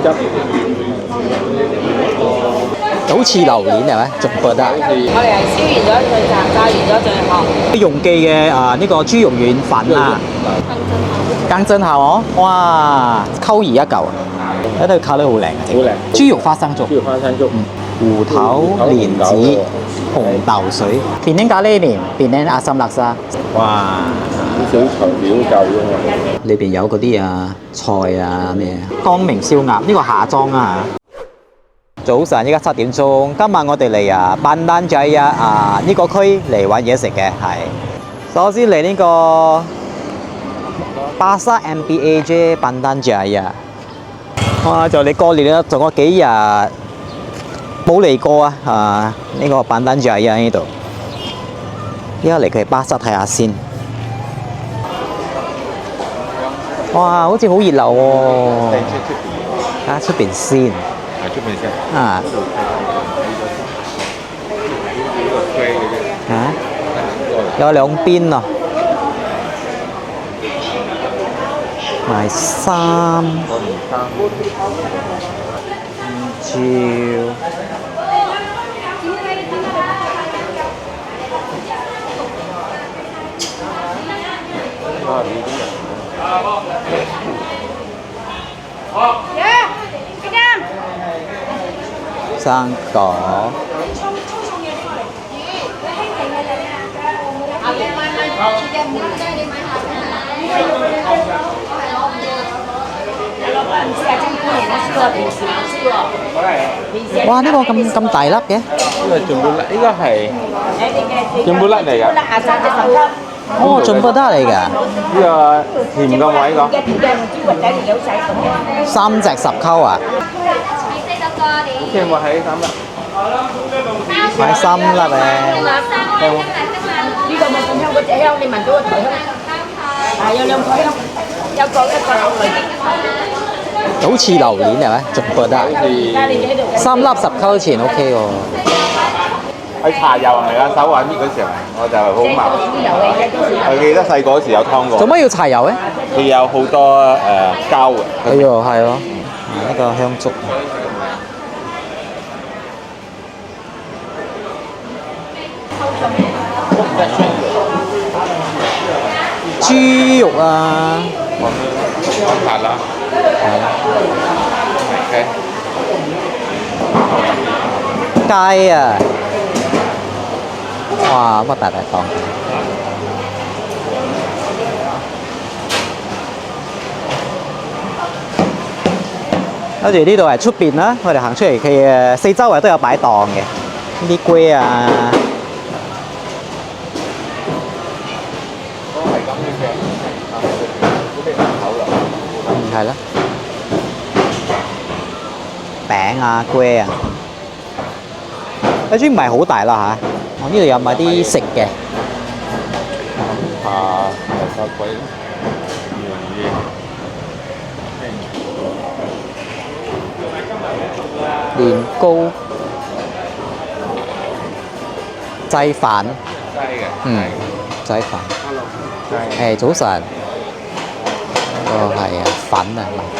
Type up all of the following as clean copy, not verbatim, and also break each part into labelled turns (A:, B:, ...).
A: 汁，
B: 好似榴蓮係咪？仲覺得
C: 我哋係燒完咗佢炸完咗再學。
B: 容記嘅呢個豬肉丸粉啊，更真下我，哇，溝而一嚿啊！睇到卡得好靚，
A: 好靚。
B: 豬肉花生粥、
A: 豬肉花生粥，
B: 芋頭蓮子、紅豆水、便拎咖喱麵、便拎阿森辣沙，哇！
A: 啲小材料夠㗎嘛。
B: 裏邊有嗰啲菜啊咩？光明燒鴨呢個下裝啊！早晨，依家7點鐘，今晚我哋嚟班丹仔呢個區嚟揾嘢食嘅係。首先嚟呢個巴沙 MBA 啫，班丹仔啊！哇！就你過年啦，仲有幾日冇嚟過啊！呢個班丹仔啊呢度，依家嚟佢巴沙睇下先。哇！好似好熱鬧喎！睇下出邊先。
A: 係出面先。
B: 啊！有兩邊啊！賣衫、照。生果。哇！呢個咁大粒嘅？
A: 呢個全部甩，呢個係全部甩嚟㗎。
B: 哦，全部都係嚟㗎。
A: 呢個甜嘅位個。
B: 3隻10溝啊！
A: 即係話喺3粒。
B: 買3粒嘅。
C: 呢個冇咁香嗰隻香，你聞到個台香？係有兩台香，有個類別。
B: 好似榴蓮係咪？仲覺得3粒10溝錢 OK 喎。
A: 喺茶油係啊，手玩搣嗰時候，我就好麻煩。我記得細個嗰時有湯過。
B: 做乜要柴油咧？
A: 佢有好多膠嘅。
B: 哎呦，係咯，呢個香燭。豬肉啊！
A: 安排啦。
B: 雞啊！哇，乜大檔！跟住呢度係出邊啦，我哋行出嚟，佢四周圍都有擺檔嘅，呢啲龜啊。係啦，餅啊、龜啊，啲唔係好大啦嚇。我呢度有買啲食嘅。
A: 有鬼
B: 年糕、齋飯。
A: 雞嘅。
B: 齋飯。早晨。哦，係啊，粉啊，米粉。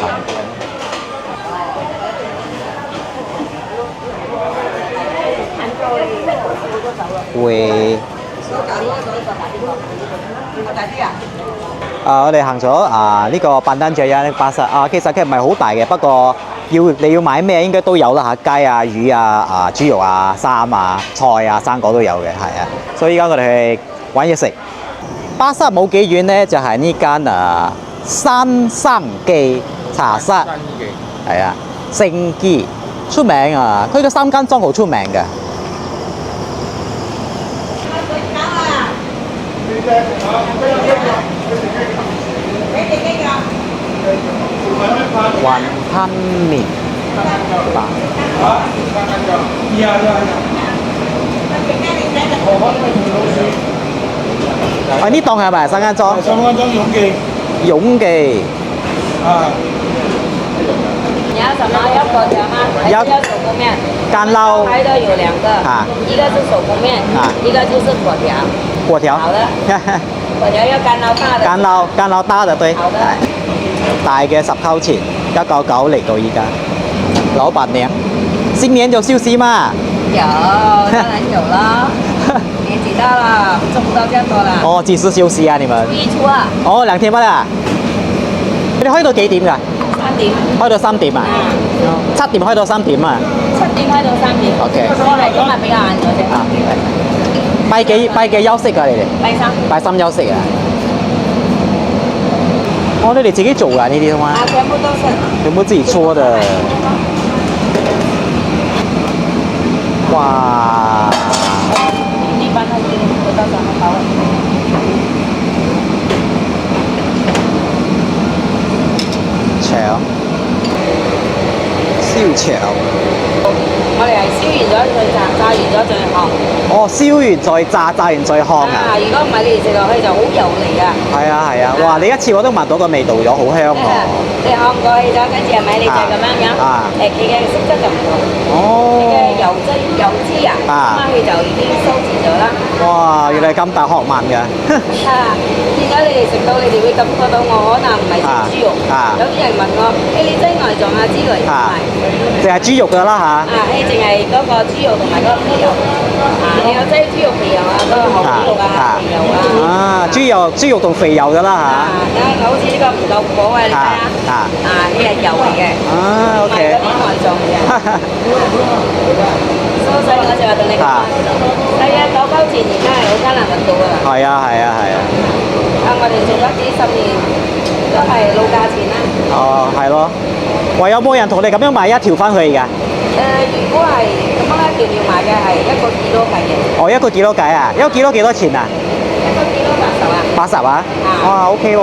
B: 會。我哋行咗呢個班丹仔呢巴沙其實佢唔係好大嘅，不過你要買咩應該都有啦嚇，雞啊、魚啊、豬肉啊、衫啊、菜啊、生果都有嘅，係啊。所以而家我哋去揾嘢食。巴沙冇幾遠咧，就係呢間山生記茶室，係啊，聖記出名啊！佢個3間莊好出名嘅。雲吞麵，呢檔係咪3間莊？3間莊永記。永記。
C: 你要什麼？要粿條嗎？還是要手工麵？
B: 乾撈。
C: 拍的有2個，一個是手工麵，一個就是粿條。
B: 粿條。
C: 好的。粿條要乾撈大的。
B: 乾撈大的對。
C: 好的。
B: 大嘅10溝錢，199嚟到依家。老闆娘，新年就休息嘛。
C: 有，當然有啦。年紀大了，做不到這樣多啦。
B: 哦，幾時休息啊？你們？
C: 初一初二。
B: 哦，2天半啊？你哋開到幾點㗎？
C: 3點。
B: 開到3點啊？7點開到3點啊
C: 7點開到3點。
B: OK
C: 我係今日比較晏咗啫。
B: 啊，拜幾休息啊？你哋？
C: 拜三。
B: 拜3休息啊？哦，你哋自己做㗎呢啲嗎？
C: 啊，全部都是。
B: 全部自己搓的。哇！
C: 一般他是不到3個包。
B: 腸，燒腸。
C: 我哋係燒完咗再炸，炸完咗再烘。
B: 哦，燒完再炸，炸完再烘啊！
C: 如果唔係你哋食落去就好油膩啊！
B: 係啊係啊，哇！你一次我都聞到個味道咗，好香喎！
C: 你烘過去咗，跟住係咪你就咁樣樣？佢嘅色質就唔同。
B: 哦。
C: 佢嘅油脂啊，咁佢就已經收住咗啦。
B: 哇！原來咁大學問㗎。
C: 點解你哋食到你哋會感覺到我可能唔係食豬肉？有啲人問我：你真內臟啊之類，唔係。
B: 淨係豬肉㗎啦嚇。
C: 淨係嗰個豬肉同埋嗰個肥油。你有擠豬肉肥油啊，嗰個紅豬肉啊，肥油啊。
B: 豬肉同肥油㗎啦嚇。
C: 好似呢個唔夠火啊，你睇下。呢係油嚟嘅。
B: OK。
C: 唔係嗰啲內臟嘅。所以我就話同你講，係啊，9包錢而家係好艱難揾到㗎啦。
B: 係啊係啊係啊。
C: 我哋做咗幾10年，都係老價錢啦。
B: 哦，係咯。喂，有冇人同你咁樣買一條翻去㗎？
C: 如果係咁樣一條條買嘅係1個幾多計嘅。
B: 哦，1個幾多計啊？1個幾多幾多錢啊
C: ？1個幾多80啊
B: ？80啊？哇，OK 喎。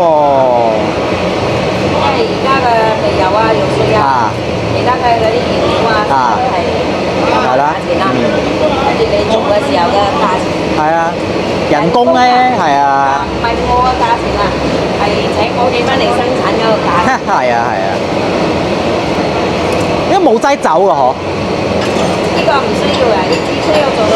C: 因為而家嘅肥油啊、肉碎啊，而家嘅嗰啲原料啊，都係價錢啦。跟住你做嘅時候嘅價錢。
B: 係啊，人工咧係啊。
C: 唔係我嘅價錢啊，係請夥計翻嚟生產嗰個價錢。
B: 係啊係啊。因為冇齋酒㗎嗬。
C: 呢個唔需要啊，你只需要做到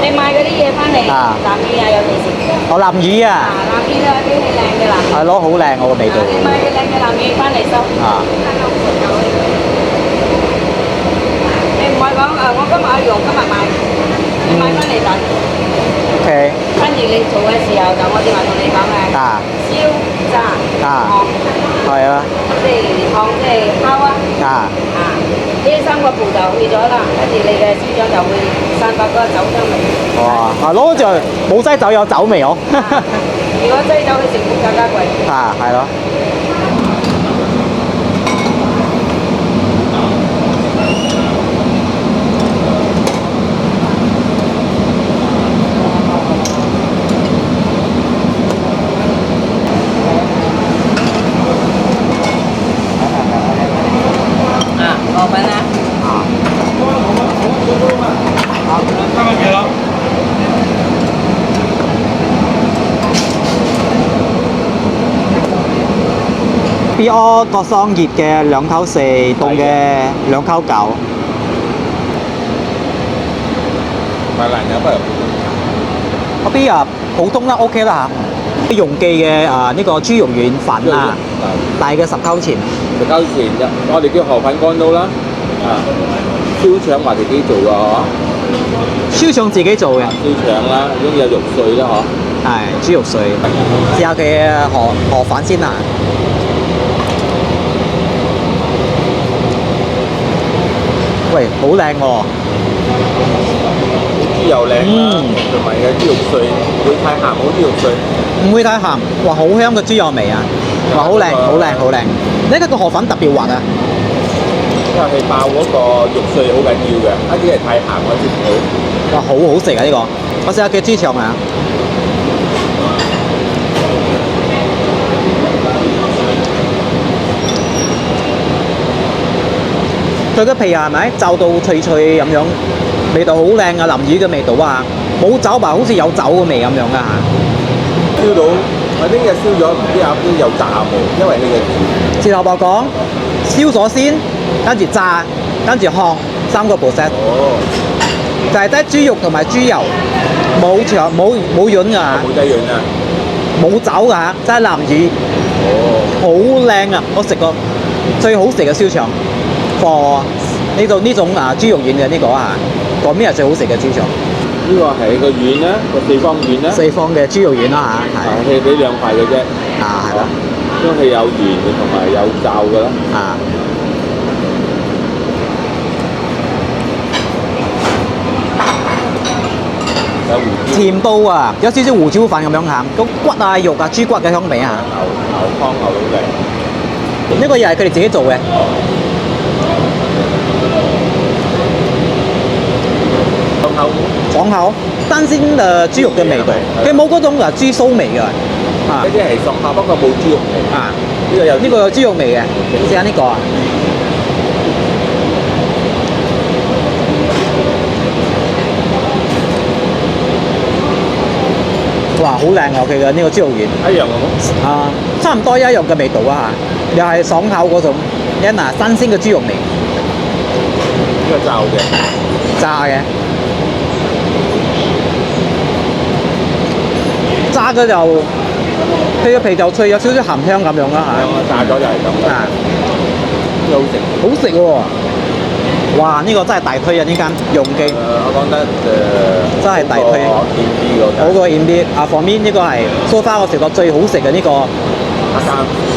C: 你買嗰啲嘢翻嚟，南乳啊有幾時？
B: 哦，南乳啊。
C: 南乳啊，啲係靚嘅南乳。
B: 係咯，好靚我個味道。
C: 你買嘅靚嘅南乳翻嚟收。你唔係講我今日用今日買，你買翻嚟等。
B: OK。
C: 跟住你做嘅時候就我正話同你講嘅。燒、炸、烘。
B: 係啊。
C: 即係烘，即係烤啊。呢3個步驟去咗啦，跟住你嘅燒醬就會散發嗰個酒香味。
B: 哇！攞就冇齋酒有酒味哦。
C: 如果齋酒佢成本更加貴。
B: 係咯。
C: 河粉啊。
B: B.O. 個桑葉嘅2溝4，凍嘅2溝9。
A: 買爛有不如
B: 嗰邊啊，普通啦 OK 啦嚇。容記嘅呢個豬肉丸粉啊，大嘅10溝錢。
A: 10溝錢啫，我哋叫河粉乾刀啦。燒腸話自己做㗎嗬。
B: 燒腸自己做嘅。
A: 燒腸啦，咁有肉碎啦嗬。
B: 係豬肉碎。試下佢嘅河粉先啊。喂，好靚喎！
A: 豬油靚啦，同埋嘅豬肉碎，唔會太鹹，好豬肉碎。
B: 唔會太鹹，哇！好香嘅豬油味啊！哇，好靚，好靚，好靚！呢個河粉特別滑啊！
A: 因為佢爆嗰個肉碎好緊要嘅，一啲係太鹹嗰啲唔好。
B: 哇，好好食啊！呢個，我試下佢豬腸啊！佢嘅皮係咪就到脆脆咁樣，味道好靚啊！南乳嘅味道啊，冇酒吧，好似有酒嘅味咁樣啊嚇。
A: 燒到，我呢日燒咗，唔知有啲有炸味，因為呢個
B: 前頭我講燒咗先，跟住炸，跟住烘，3個步驟。
A: 哦。
B: 就係得豬肉同埋豬油，冇腸冇潤㗎。
A: 冇雞潤啊。
B: 冇酒㗎嚇，真係南乳。
A: 哦。
B: 好靚啊！我食過最好食嘅燒腸。貨呢種豬肉丸嘅呢個啊，講咩係最好食嘅豬腸？
A: 呢個係個丸啦，個四方丸啦，
B: 四方嘅豬肉丸啦嚇，
A: 係俾兩塊嘅啫。
B: 啊係啦，
A: 都係有圓嘅同埋有罩嘅啦。
B: 啊
A: 有胡椒、
B: 甜到啊，有少少胡椒粉咁樣嚇，個骨啊肉啊豬骨嘅香味啊，
A: 牛湯牛到嚟。
B: 呢個又係佢哋自己做嘅。爽口，新鮮嘅豬肉嘅味道，佢冇嗰種豬騷味嘅。啊
A: 呢啲係爽口，不過冇豬肉味。
B: 啊，
A: 呢個有
B: 呢個有豬肉味嘅，試下呢個啊。哇，好靚啊！佢嘅呢個豬肉丸
A: 一樣嘅冇。
B: 啊，差唔多一樣嘅味道啊嚇，又係爽口嗰種，一嗱新鮮嘅豬肉味，
A: 呢個罩嘅。
B: 炸嘅。炸嘅就佢嘅皮就脆，有少少鹹香咁樣啦嚇。
A: 炸咗就係咁。
B: 啊，
A: 好食。
B: 好食喎！哇，呢個真係大推啊！呢間容記
A: 我覺得
B: 真係大推，好過 in 啲啊！for me 呢個係 so far 我食過最好食嘅呢個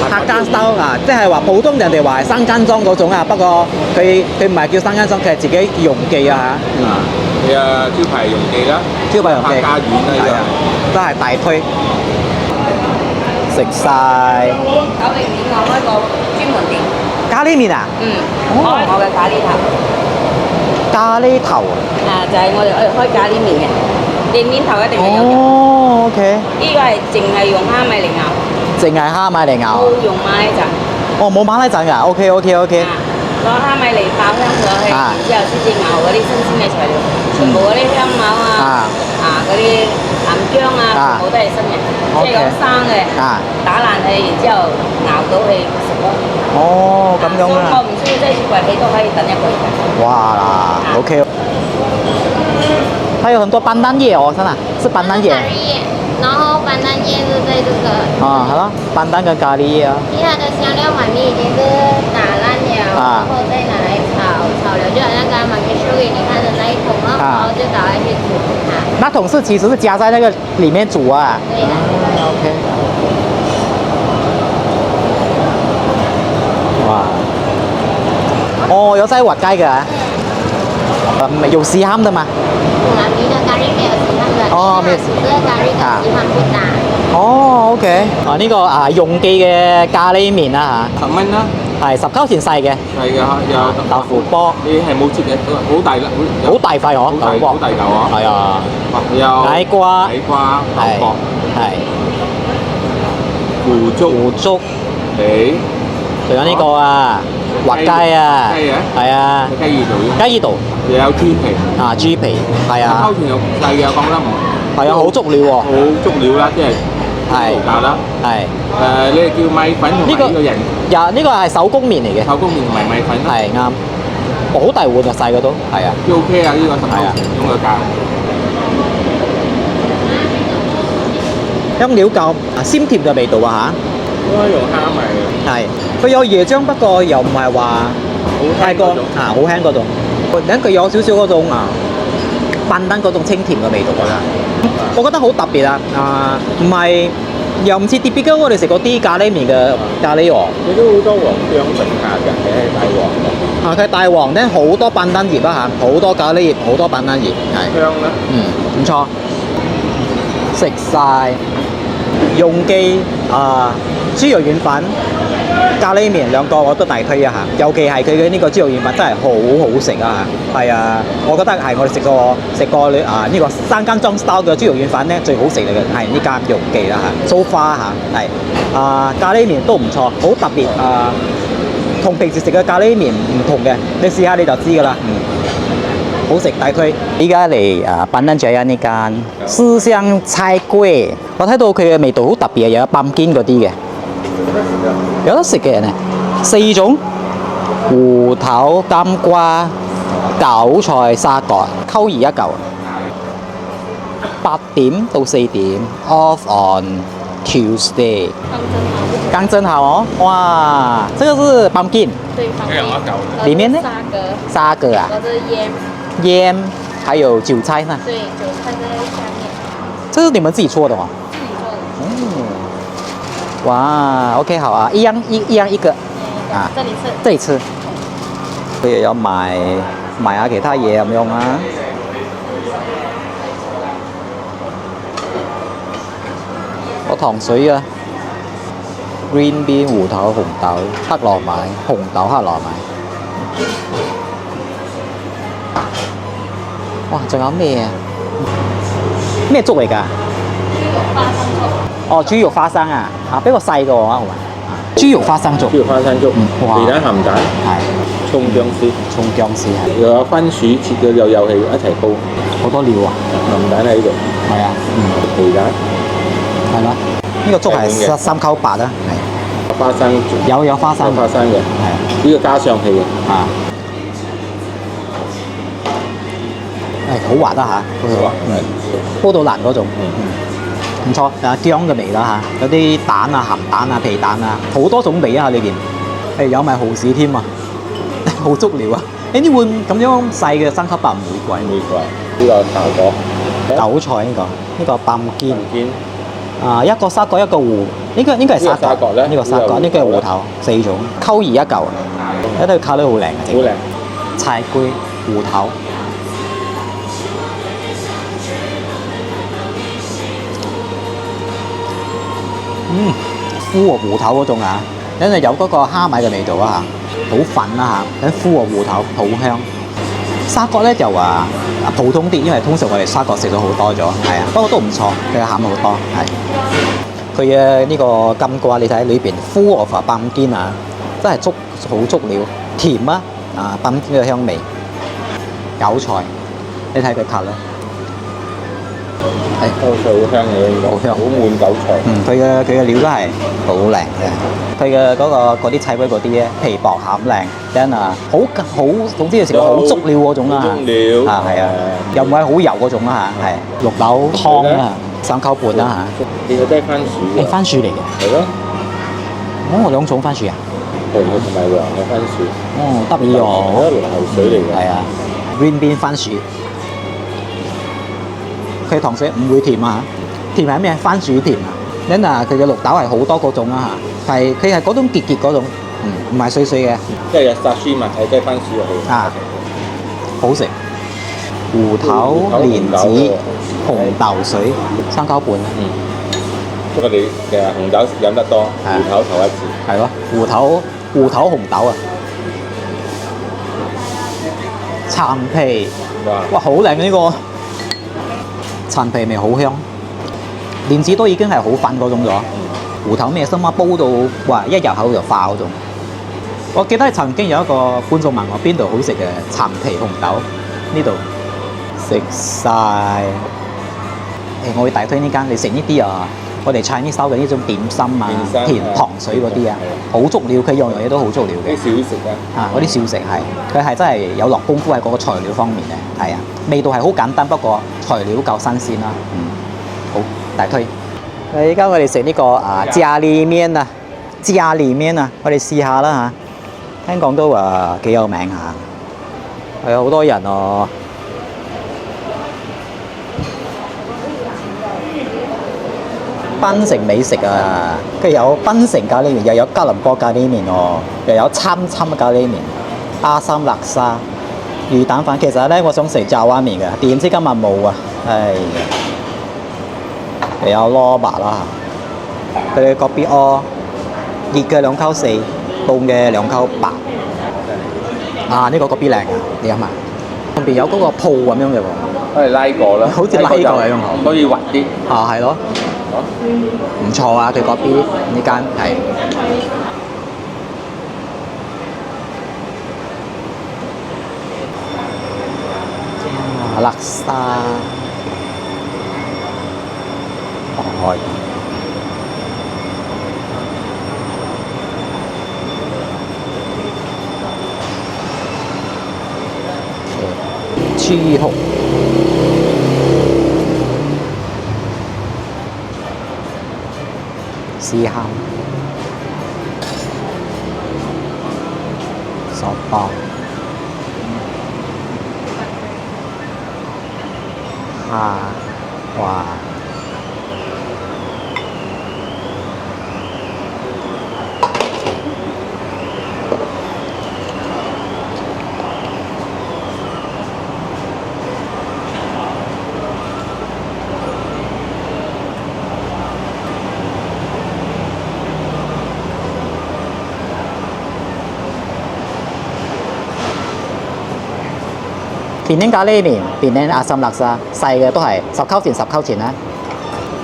B: 客家 style 啊，即係話普通人哋話係生間裝嗰種啊，不過佢唔係叫生間裝，佢係自己容記啊嚇。
A: 你啊招牌容記啦，
B: 招牌容記
A: 客家丸啦呢個。
B: 真係大推，食晒
C: 9零年我開個專門店，
B: 咖喱麵啊！
C: 開我嘅咖喱頭。
B: 咖喱頭
C: 啊，就係我哋開咖喱麵嘅，店面頭一定係有肉。
B: 哦，OK，
C: 呢個係淨係用蝦米嚟熬，
B: 淨係蝦米嚟熬啊。
C: 冇用馬拉陣。
B: 哦，冇馬拉陣㗎，OK。
C: 啊，攞蝦米嚟爆香咗佢，
B: 啊
C: 然之後先至熬嗰啲新鮮嘅材料，全部嗰啲香茅嗰啲南薑全部都係新嘅，即係講生嘅，打爛佢，然之後熬到佢食咯。
B: 哦，咁樣
C: 我
B: 啊。
C: 唔需要即係雪櫃，你都可以等1個月嘅。
B: 哇，OK。還有很多班丹葉哦，真的是班丹葉。
D: 然後班丹葉是在這個。
B: 啊，係咯，班丹跟咖喱葉啊。
D: 其他的香料碗米已經是打爛了，然後再拿來炒了，就好像剛剛媽咪秀給你看的那一桶，然後就倒下去煮它。
B: 那桶是其實是加在那個裡面煮啊。
D: 對的。
B: OK。哇！哦，有在滑雞嘅，有絲餡的嘛？
D: 媽咪的咖喱沒有絲餡的，
B: 哦沒有
D: 這個咖喱跟絲餡不搭。
B: 哦，OK。啊，呢個容記嘅咖喱麵啦嚇。
A: 10蚊啦，
B: 係10溝錢細嘅，
A: 係嘅有
B: 豆腐波，
A: 你係冇切嘅，好大啦，
B: 好大塊嗬，豆腐波
A: 好大嚿啊！
B: 係啊，
A: 有
B: 矮瓜
A: 矮瓜、豆
B: 係
A: 角、
B: 係
A: 腐竹、
B: 腐竹，
A: 皮、
B: 仲有呢個啊，滑雞啊，
A: 雞啊，
B: 係啊，
A: 雞耳度，
B: 雞耳度
A: 又有豬皮，
B: 啊，豬皮係啊
A: 溝，田又細嘅，講得唔
B: 係啊，好足料喎，
A: 好足料啦，即係
B: 係
A: 價啦。
B: 係
A: 你係叫米粉同埋呢個人
B: 呢個係手工麵嚟嘅，
A: 手工麵同埋米粉啦，
B: 係啱，好大碗啊，細個都係啊，
A: 都 OK 啊，呢個10
B: 係啊
A: 咁嘅價。
B: 香料夠鮮甜嘅味道啊
A: 應該用蝦米嘅，
B: 嚇，係佢有椰漿，不過又唔係話太過好輕嗰種，等佢有少少嗰種班丹嗰種清甜嘅味道㗎啦。我覺得好特別啊！唔係又唔似 typical 我哋食嗰啲咖喱麵嘅咖喱喎。
A: 你都好多黃薑剩下嘅，你係大黃
B: 佢大黃咧好多班丹葉啊嚇，好多咖喱葉，好多班丹葉，係
A: 香啦。
B: 唔錯。食晒容記豬肉丸粉、咖喱麵兩個我都大推一下，尤其係佢嘅呢個豬肉丸粉真係好好食啊！係啊，我覺得係我哋食過呢個生間裝 style 嘅豬肉丸粉咧最好食嚟嘅係呢間容記啦嚇，蘇花嚇係咖喱麵都唔錯，好特別同平時食嘅咖喱麵唔同嘅，你試下你就知㗎啦。好食大推。依家嚟班丹仔呢間思香菜粿，我睇到佢嘅味道好特別啊，有泵堅嗰啲嘅，有得食嘅呢，4種芋頭、金瓜、韭菜、沙葛，溝一嚿。8點到4點 ，off on Tuesday。加刚真好哦，哇，这个是 pumpkin
D: 对方便。
B: 里面呢
D: 沙格，
B: 沙葛啊，
D: 或者腌，
B: 腌，还有韭菜呢。
D: 对，韭菜在下面，
B: 这是你们自己做的哦。
D: 自己做的。
B: 哦，哇，OK 好啊，一樣一個啊，
D: 这里是
B: 這裡吃。佢又有賣下其他嘢咁樣啊。個糖水啊，green bean 芋頭、紅豆、黑糯米、紅豆黑糯米。哇，仲有咩啊？咩粥嚟㗎？哦，豬肉花生啊，啊，俾個細個我啊，好嘛？豬肉花生粥，
A: 豬肉花生粥，
B: 哇
A: 皮蛋鹹蛋，
B: 係
A: 葱薑絲，
B: 葱薑絲係
A: 又有番薯切嘅又有氣一齊煲，
B: 好多料啊，
A: 鹹蛋喺度，
B: 係啊，
A: 皮蛋，
B: 係咯，呢個粥係
A: 係滿嘅
B: 三溝八啊，係
A: 花生
B: 有花生，
A: 有花生嘅，
B: 係
A: 呢個加上氣嘅，
B: 啊，係好滑啦嚇，嗰個煲到爛嗰種。唔錯，啊薑嘅味啦嚇，有啲蛋啊、鹹蛋啊、皮蛋啊，好多種味啊裏邊，有埋蠔豉添啊，好足料啊！呢碗咁樣細嘅三級白唔會貴，
A: 玫瑰，呢個茶果，
B: 韭菜呢個泵肩
A: 見
B: 啊，一個沙葛一個芋，應該係沙
A: 呢個沙葛咧
B: 呢個沙葛，呢個係芋頭，4種溝而一嚿，一對溝得好靚嘅，
A: 好靚，
B: 柴龜芋頭。敷和芋頭嗰種啊，因為有嗰個蝦米嘅味道啊嚇，好粉啦嚇，咁敷和芋頭好香。沙葛咧就話普通啲，因為通常我哋沙葛食咗好多咗，係啊，不過都唔錯，佢嘅餡好多，係。佢嘅呢個金瓜，你睇裏邊敷和泵肩啊，真係好足料，甜啊，啊泵肩嘅香味，韭菜，你睇佢撻啦。係
A: 韭菜好香嘅，
B: 好香
A: 好滿韭菜。
B: 佢嘅料都係好靚嘅，佢嘅嗰啲菜龜嗰啲咧皮薄餡靚，真啊好，總之你食到好足料嗰種啦嚇，
A: 足料
B: 啊係啊，又唔係好油嗰種啦嚇，係綠豆湯啦，三溝半啦嚇，
A: 其實都係番薯
B: 係
A: 嘅，
B: 番薯嚟嘅，
A: 係咯，
B: 哦兩種番薯啊，
A: 紅嘅同埋黃嘅番薯，
B: 哦得意
A: 係
B: 哦，
A: 一流水嚟嘅。
B: 係啊 ，green bean 番薯，佢糖水唔會甜啊，甜係咩？番薯甜啊，因啊佢嘅綠豆係好多嗰種啊嚇，係佢係嗰種結嗰種，唔係碎碎嘅。
A: 即係有沙司嘛，係雞番薯入去。
B: 啊，好食。芋頭、蓮子、紅豆水、三溝半啦。
A: 不過你其實紅豆飲得多，芋頭頭一次。
B: 係咯，芋頭紅豆啊，橙皮，哇好靚呢個，橙皮味好香，蓮子都已經係好粉嗰種咗。芋頭咩心啊，煲到哇一入口就化嗰種。我記得曾經有一個觀眾問我邊度好食嘅橙皮紅豆，呢度食晒。我會大推呢間，你食呢啲啊，我哋 Chinese 收嘅呢種點心啊、甜糖水嗰啲啊，好足料，佢樣樣嘢都好足料嘅。
A: 啲小食啊，
B: 啊，嗰啲小食係，佢係真係有落功夫喺嗰個材料方面嘅，係啊，味道係好簡單，不過材料夠新鮮啦。好大推。而家我哋食呢個咖喱麵啊，咖喱麵啊，我哋試下啦嚇。聽講都幾有名嚇，係啊，好多人哦。檳城美食啊，佢有檳城咖喱麵，又有吉隆坡咖喱麵哦，又有參咖喱麵、阿三辣沙、魚蛋飯。其實咧，我想食炸蛙麵嘅，點知今日冇啊！唉，又有蘿蔔啦，佢哋嗰邊哦，熱嘅2溝4，凍嘅2溝8。啊，呢個嗰邊靚啊，你諗下，上邊有嗰個鋪咁樣嘅喎，
A: 我哋拉過啦，
B: 好似拉過咁樣，
A: 可以滑啲。
B: 啊，係咯。唔錯啊！佢嗰邊呢間係辣沙，哦，豬紅。試下哦，啊，哇！便拎咖喱麵，便拎阿參叻沙，細嘅都係10溝錢10溝錢啦。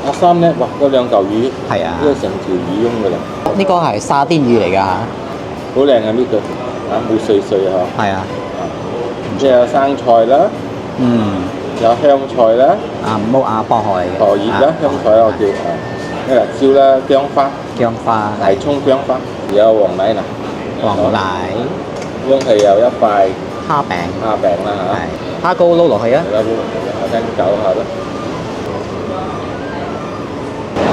A: 阿三咧，哇，嗰兩嚿魚，
B: 係啊，
A: 呢個成條魚咁噶啦，
B: 呢個係沙甸魚嚟㗎嚇。
A: 好靚啊呢個，冇碎碎啊嗬。
B: 係啊，
A: 即係有生菜啦，有香菜啦，
B: 木啊薄荷嚟嘅。
A: 荷葉啦，香菜啦我叫咩辣椒啦，薑花，
B: 薑花、
A: 大葱薑花，有黃奶啦，
B: 黃奶、
A: 咁係有一塊
B: 蝦餅，
A: 蝦餅啦嚇，
B: 係蝦膏撈落去啊！
A: 我聽搞下啦。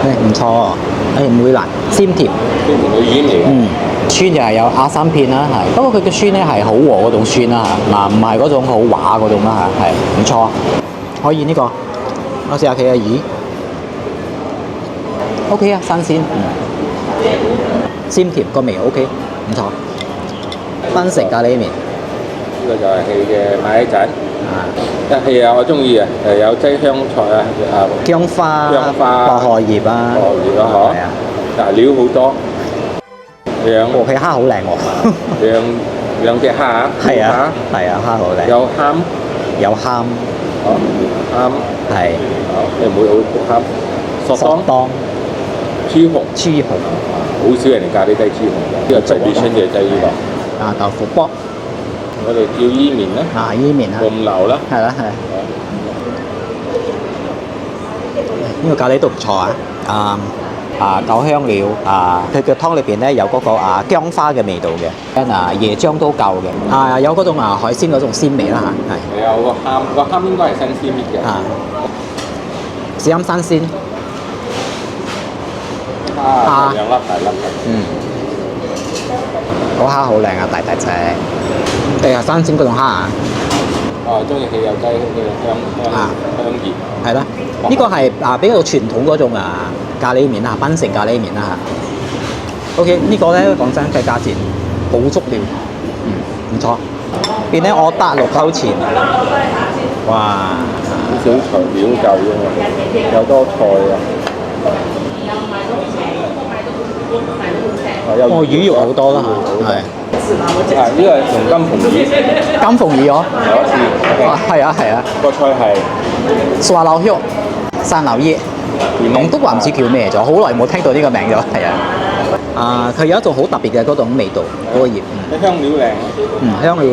B: 唔錯喎，唔會辣，鮮甜。
A: 都唔會煙嚟嘅。
B: 酸就係有阿三片啦，係。不過佢嘅酸咧係好和嗰種酸啦嚇，嗱唔係嗰種好滑嗰種啦嚇，係唔錯。可以呢個，我試下佢嘅魚。OK 啊，新鮮，鮮甜個味 OK，唔錯。檳城咖喱麵。
A: 呢個就係佢嘅買仔。係啊，我中意啊，有擠香菜啊，
B: 薑花、薄荷葉啊，
A: 薄荷葉啊，嗬，嗱料好多，
B: 佢蝦好靚喎，
A: 兩隻蝦啊，
B: 係啊，蝦好靚，有蝦，
A: 啱，
B: 係，
A: 你唔會好啱，索當，豬紅，好少人哋咖喱雞豬紅嘅，呢個最必須嘅就係呢個，
B: 豆腐卜。
A: 我哋叫伊麵啦，
B: 伊麵啦，
A: 紅樓啦，
B: 係啦係。呢個咖喱都唔錯啊！夠香料佢嘅湯裏邊咧有嗰個薑花嘅味道嘅，椰漿都夠嘅，有嗰種海鮮嗰種鮮味啦嚇，係。
A: 有個蝦應該係新鮮搣嘅，
B: 試啱新鮮。
A: 兩粒大粒。
B: 嗰蝦好靚啊，大隻，定係新鮮嗰種蝦啊？
A: 中意佢有雞嘅香葉。
B: 係啦，呢個係比較傳統嗰種咖喱麵啦，檳城咖喱麵啦嚇。OK， 呢個咧講真嘅價錢好足料，唔錯。邊咧我得6溝錢，哇！
A: 少材料夠啫，有多菜啊！
B: 魚肉好多啦嚇，係。
A: 呢個係用金鳳魚。
B: 金鳳魚哦。係啊。
A: 個菜係
B: 沙撈肉、生撈葉，廣東話唔知叫咩咗，好耐冇聽到呢個名咗，係啊。佢有一種好特別嘅嗰種味道，嗰個葉。
A: 香料靚。
B: 香料。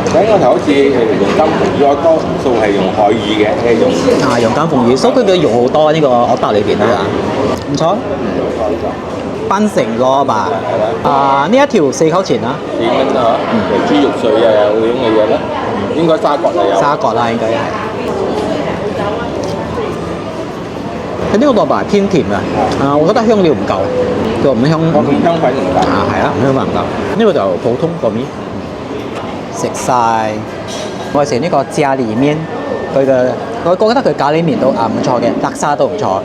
A: 第一個頭好似用金鳳魚，多數係用海魚嘅，
B: 用金鳳魚，所以佢嘅肉好多呢個我得裏邊啦，唔錯。檳城蘿蔔，呢一條4溝錢啦。
A: 4蚊啦嗬，豬肉碎啊，有咁嘅嘢啦，應該沙葛啊有。
B: 沙葛啦，應該係。佢呢個蘿蔔偏甜啊，我覺得香料唔夠，佢唔香
A: 粉唔夠。
B: 係啊，香粉唔夠。呢個就普通個面。食晒，我食呢個咖喱麵，我覺得佢咖喱麵都唔錯嘅，叻沙都唔錯，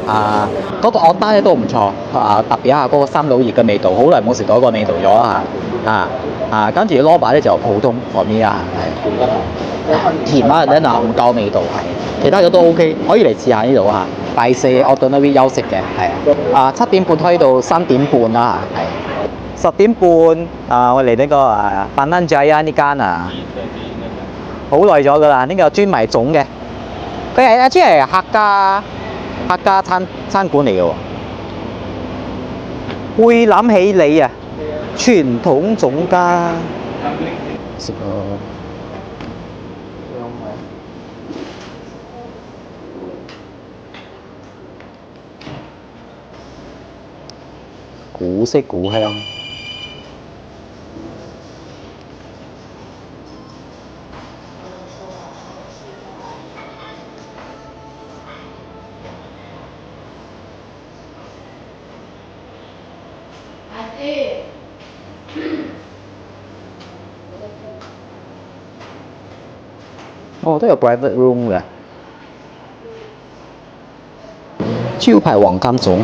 B: 嗰個鵝蛋咧都唔錯，特別嗰個三老葉嘅味道，好耐冇食到嗰個味道咗啦跟住蘿蔔咧就普通個面係甜咧唔夠味道係，其他嘅都 OK， 可以嚟試下呢度嚇。第4我到呢邊休息嘅係7點半開到3點半啦係。10點半我嚟呢個班蘭仔呢間好耐咗噶啦，呢個專賣粽嘅，佢係即係客家餐館嚟嘅喎。會諗起你啊，傳統粽家。食古色古香。哦，都有 private room 嘅。招牌黃金粽，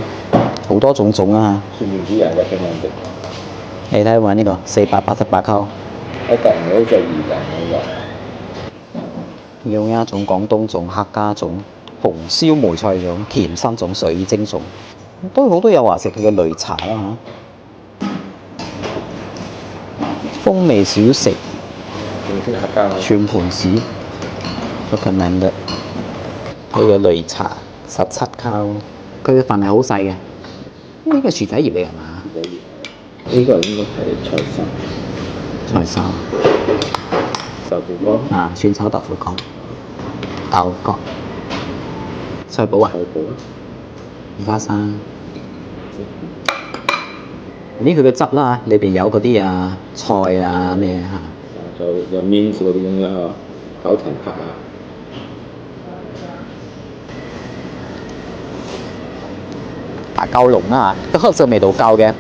B: 好多種啊！
A: 全面啲人嘅拼人哋，
B: 你睇下呢個488溝，
A: 一嚿唔好就2嚿嗰個。
B: 要一種廣東粽、客家粽、紅燒梅菜粽、甜心粽、水晶粽，都好多有話食佢嘅擂茶啦嚇。風味小食，
A: 客家
B: 全盤子 recommend 佢嘅擂茶17溝，佢嘅份係好細嘅。呢個薯仔葉嚟係嘛？
A: 呢個應該係菜心。
B: 菜心。
A: 豆腐乾。
B: 啊，蒜炒豆腐乾。豆角。菜脯啊？
A: 菜脯。
B: 花生。呢佢嘅汁啦，裏邊有嗰啲啊菜啊咩嚇。
A: 就有面嗰啲咁樣啊，九層塔啊。
B: 夠濃啦嚇，個黑色味道夠嘅。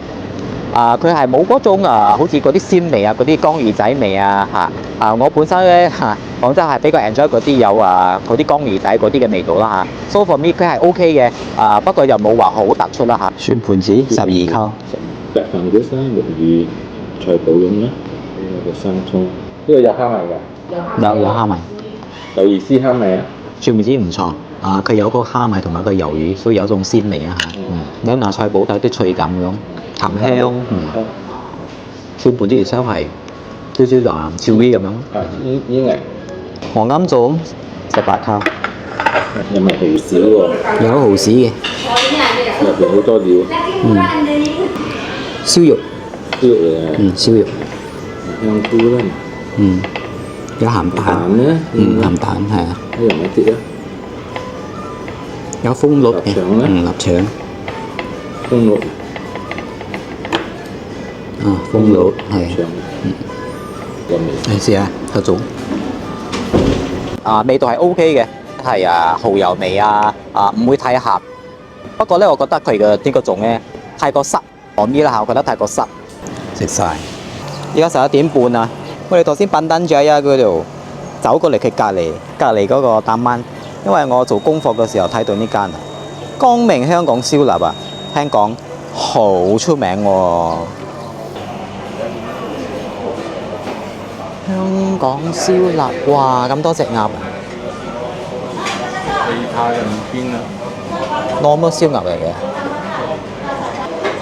B: 佢係冇嗰種好似嗰啲鮮味啊，嗰啲江魚仔味啊嚇。我本身咧廣州係比較 enjoy 嗰啲有嗰啲江魚仔嗰啲嘅味道啦嚇。So for me 佢係 OK 嘅，不過又冇話好突出啦嚇。蒜盤子12溝。
A: 白飯嗰生木魚菜脯咁啦，呢個生葱，呢個有蝦米㗎？
B: 有蝦米。
A: 有意思蝦米啊？
B: 蒜盤子唔錯。佢有個蝦米同埋個魷魚，所以有種鮮味啊嚇。有拿菜脯帶啲脆感咁，鹹香。蒜盤子而且係少少潮味咁樣。
A: 煙嚟。
B: 黃金粽18溝。
A: 有埋蠔豉喎。
B: 有蠔豉嘅。
A: 入邊好多料。
B: 燒肉。
A: 燒肉嚟嘅。
B: 燒肉。
A: 香菇啦。
B: 有鹹蛋
A: 咧。
B: 鹹蛋係啊。
A: 一樣一啲啊。
B: 有風綠嘅，臘腸，
A: 風綠，
B: 風綠係，你試下個粽，味道係 OK 嘅，係蠔油味唔會太鹹。不過咧，我覺得佢嘅呢個粽咧太過濕，我覺得太過濕。食晒，而家11點半啊！我哋頭先笨蛋仔嗰度走過嚟佢隔離嗰個擔蚊。因為我做功課嘅時候睇到呢間光明香港燒臘啊，聽講好出名喎。香港燒臘，哇咁多隻鴨。
A: 其他人邊啊
B: normal 燒鴨嚟嘅，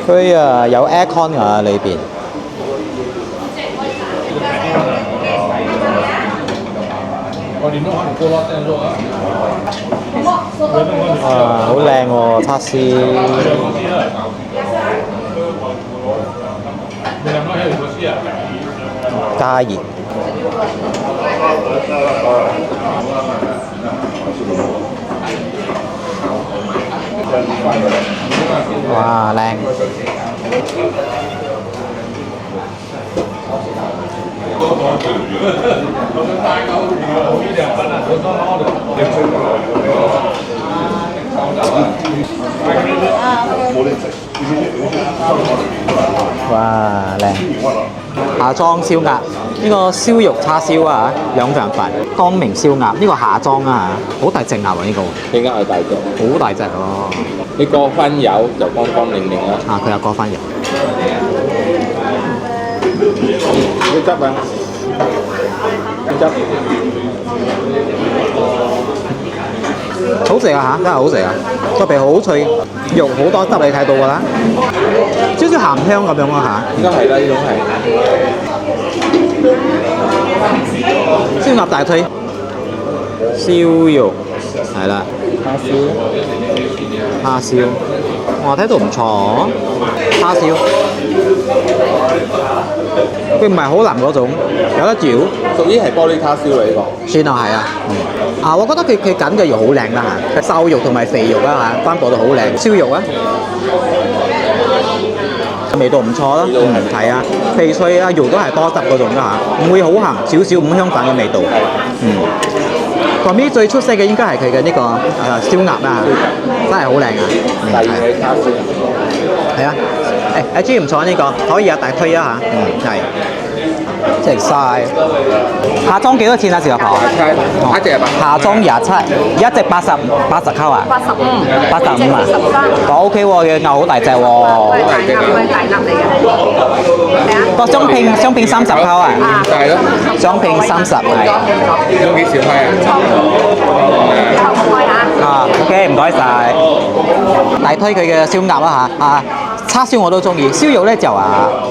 B: 佢有 aircon 啊裏邊。好靚喎，叉燒。加熱。哇，靚！哇，靚！下莊燒鴨，呢個燒肉叉燒啊，2份飯。光明燒鴨，呢個下莊啊，好大隻鴨啊呢個。
A: 呢間係大隻，
B: 好大隻喎。
A: 你過翻油就光光亮亮啦。
B: 佢有過翻油。
A: 啲汁啊！汁
B: 好食啊嚇，真係好食啊！個皮好脆，肉好多汁你睇到㗎啦，少少鹹香咁樣啊嚇。
A: 應該係啦，呢種係。
B: 燒鴨大腿，燒肉係啦，蝦燒，我睇到唔錯，蝦燒。佢唔係好腍嗰種，有得嚼。
A: 屬於係玻璃叉燒嚟呢個。
B: 算啊，係啊。我覺得佢緊嘅肉好靚啦嚇，瘦肉同埋肥肉啦嚇，分佈到好靚。燒肉啊，味道唔錯啦。係啊，肥脆啊，肉都係多汁嗰種啦嚇，唔會好鹹，少少五香粉嘅味道。後面最出色嘅應該係佢嘅呢個燒鴨啦，真係好靚啊！
A: 第二係叉燒。
B: 係啊，阿 G 唔錯呢個，可以大推一下。係。食晒。蝦裝幾多錢啊？小婆？
A: 一隻係嘛？
B: 蝦裝27，一隻80溝啊？85啊？個 OK 喎，嘅牛好大隻喎。個雙拼30溝啊？
A: 大咯。
B: 雙拼30係。
A: 有幾少塊啊
B: ？OK， 唔該晒。大推佢嘅燒鴨啦嚇，叉燒我都中意，燒肉咧就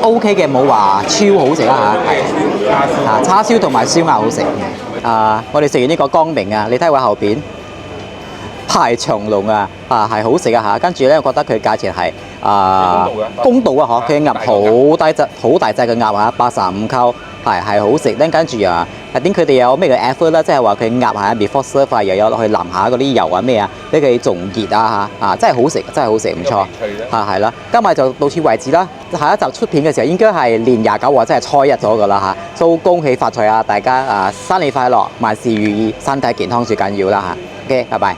B: OK 嘅，冇話超好食啦嚇。叉燒同埋燒鴨好食。我哋食完呢個光明啊，你睇下後邊排長龍啊，係好食啊嚇。跟住咧，我覺得佢價錢係公道啊嗬，佢嘅鴨好大隻嘅鴨啊，85溝。係好食，跟住點佢哋有咩嘅 effort 啦，即係話佢鴨係 before serve 又有落去淋下嗰啲油啊咩啊，俾佢仲熱啊嚇，真係好食，唔錯，係啦，今日就到此為止啦，下一集出片嘅時候應該係年29或者係初一咗噶啦嚇，都恭喜發財啊！大家新年快樂，萬事如意，身體健康最緊要啦嚇，OK，拜拜。